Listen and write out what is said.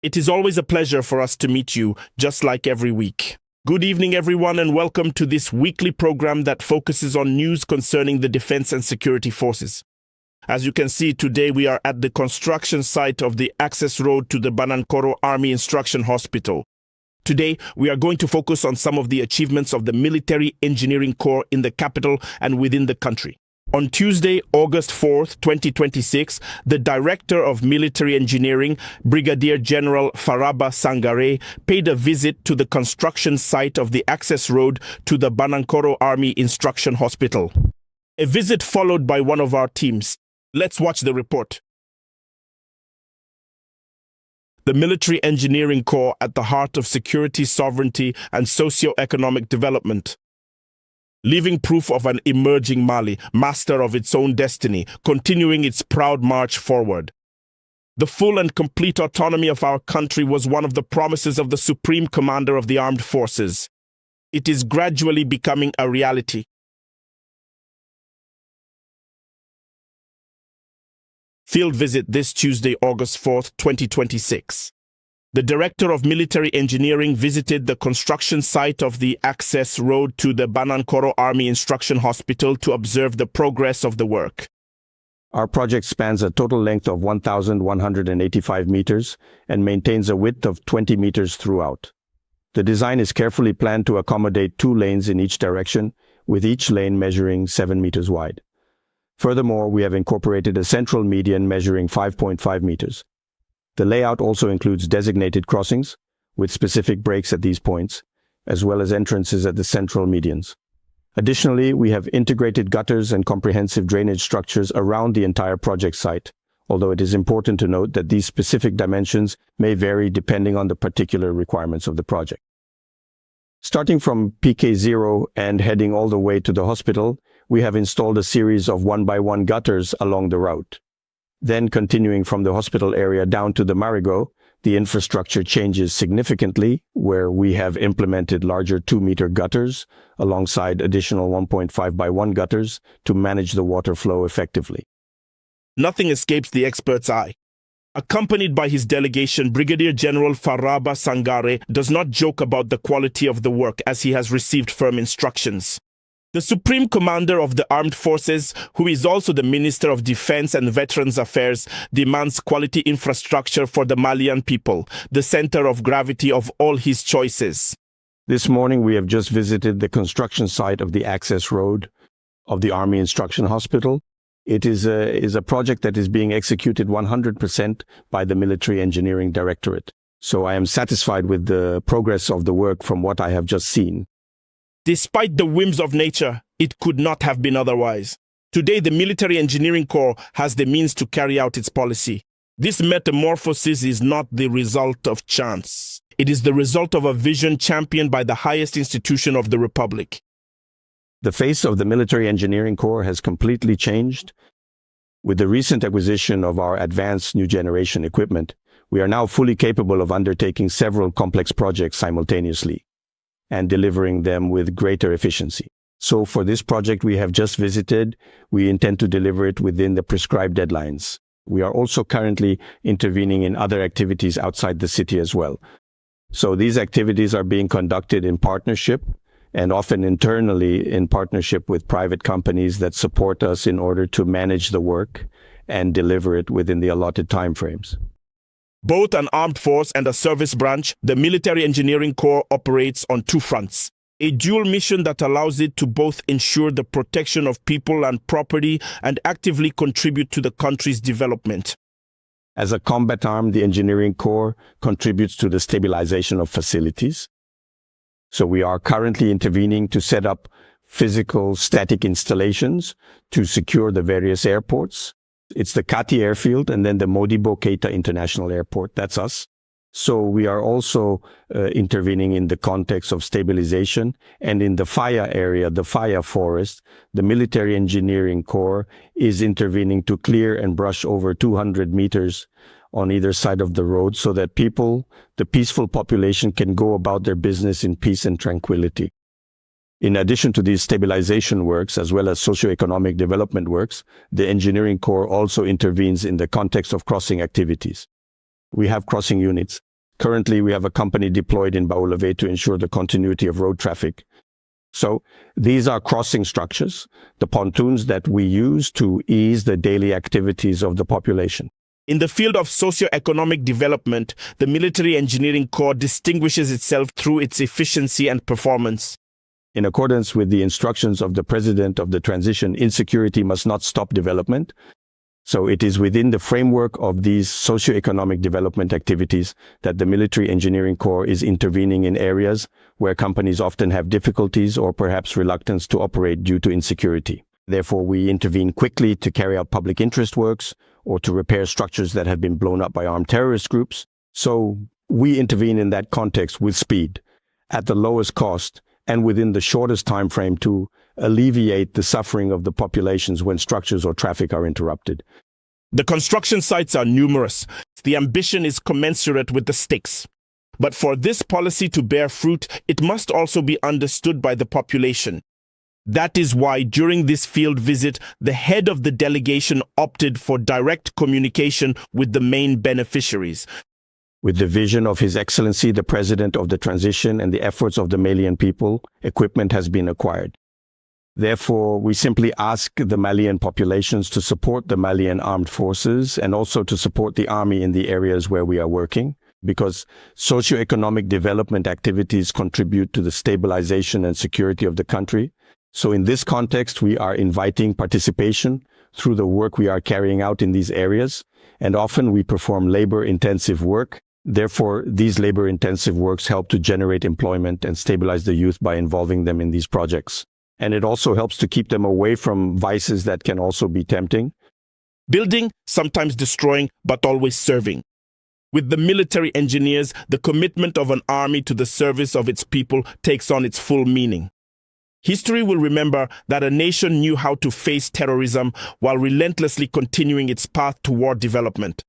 It is always a pleasure for us to meet you, just like every week. Good evening, everyone, and welcome to this weekly program that focuses on news concerning the defense and security forces. As you can see, today we are at the construction site of the access road to the Banankoro Army Instruction Hospital. Today, we are going to focus on some of the achievements of the Military Engineering Corps in the capital and within the country. On Tuesday, August 4th, 2026, the Director of Military Engineering, Brigadier General Faraba Sangare, paid a visit to the construction site of the access road to the Banankoro Army Instruction Hospital. A visit followed by one of our teams. Let's watch the report. The Military Engineering Corps at the heart of security, sovereignty, and socio-economic development. Leaving proof of an emerging Mali, master of its own destiny, continuing its proud march forward. The full and complete autonomy of our country was one of the promises of the Supreme Commander of the Armed Forces. It is gradually becoming a reality. Field visit this Tuesday, August 4th, 2026. The Director of Military Engineering visited the construction site of the access road to the Banankoro Army Instruction Hospital to observe the progress of the work. Our project spans a total length of 1,185 meters and maintains a width of 20 meters throughout. The design is carefully planned to accommodate 2 lanes in each direction, with each lane measuring 7 meters wide. Furthermore, we have incorporated a central median measuring 5.5 meters. The layout also includes designated crossings, with specific breaks at these points, as well as entrances at the central medians. Additionally, we have integrated gutters and comprehensive drainage structures around the entire project site, although it is important to note that these specific dimensions may vary depending on the particular requirements of the project. Starting from PK0 and heading all the way to the hospital, we have installed a series of 1x1 gutters along the route. Then, continuing from the hospital area down to the Marigot, the infrastructure changes significantly, where we have implemented larger 2-meter gutters alongside additional 1.5x1 gutters to manage the water flow effectively. Nothing escapes the expert's eye. Accompanied by his delegation, Brigadier General Faraba Sangare does not joke about the quality of the work as he has received firm instructions. The Supreme Commander of the Armed Forces, who is also the Minister of Defense and Veterans Affairs, demands quality infrastructure for the Malian people, the center of gravity of all his choices. This morning, we have just visited the construction site of the access road of the Army Instruction Hospital. It is a project that is being executed 100% by the Military Engineering Directorate. So I am satisfied with the progress of the work from what I have just seen. Despite the whims of nature, it could not have been otherwise. Today, the Military Engineering Corps has the means to carry out its policy. This metamorphosis is not the result of chance. It is the result of a vision championed by the highest institution of the Republic. The face of the Military Engineering Corps has completely changed. With the recent acquisition of our advanced new generation equipment, we are now fully capable of undertaking several complex projects simultaneously and delivering them with greater efficiency. So for this project we have just visited, we intend to deliver it within the prescribed deadlines. We are also currently intervening in other activities outside the city as well. So these activities are being conducted in partnership and often internally in partnership with private companies that support us in order to manage the work and deliver it within the allotted timeframes. Both an armed force and a service branch, the Military Engineering Corps operates on 2 fronts. A dual mission that allows it to both ensure the protection of people and property and actively contribute to the country's development. As a combat arm, the Engineering Corps contributes to the stabilization of facilities. So we are currently intervening to set up physical static installations to secure the various airports. It's the Kati airfield and then the Modibo Keita International Airport. That's us. So we are also intervening in the context of stabilization, and in the Faya area, the Faya forest, the Military Engineering Corps is intervening to clear and brush over 200 meters on either side of the road so that people, the peaceful population, can go about their business in peace and tranquility. In addition to these stabilization works, as well as socio-economic development works, the Engineering Corps also intervenes in the context of crossing activities. We have crossing units Currently, we have a company deployed in Baoulave to ensure the continuity of road traffic. So these are crossing structures, the pontoons that we use to ease the daily activities of the population. In the field of socio-economic development, the Military Engineering Corps distinguishes itself through its efficiency and performance. In accordance with the instructions of the President of the Transition, insecurity must not stop development. So it is within the framework of these socio-economic development activities that the Military Engineering Corps is intervening in areas where companies often have difficulties or perhaps reluctance to operate due to insecurity. Therefore, we intervene quickly to carry out public interest works or to repair structures that have been blown up by armed terrorist groups. So we intervene in that context with speed, at the lowest cost, and within the shortest time frame to alleviate the suffering of the populations when structures or traffic are interrupted. The construction sites are numerous. The ambition is commensurate with the stakes. But for this policy to bear fruit, it must also be understood by the population. That is why during this field visit, the head of the delegation opted for direct communication with the main beneficiaries. With the vision of His Excellency, the President of the Transition, and the efforts of the Malian people, equipment has been acquired. Therefore, we simply ask the Malian populations to support the Malian armed forces and also to support the army in the areas where we are working, because socio-economic development activities contribute to the stabilization and security of the country. So in this context, we are inviting participation through the work we are carrying out in these areas, and often we perform labor-intensive work. Therefore, these labor-intensive works help to generate employment and stabilize the youth by involving them in these projects. And it also helps to keep them away from vices that can also be tempting. Building, sometimes destroying, but always serving. With the military engineers, the commitment of an army to the service of its people takes on its full meaning. History will remember that a nation knew how to face terrorism while relentlessly continuing its path toward development.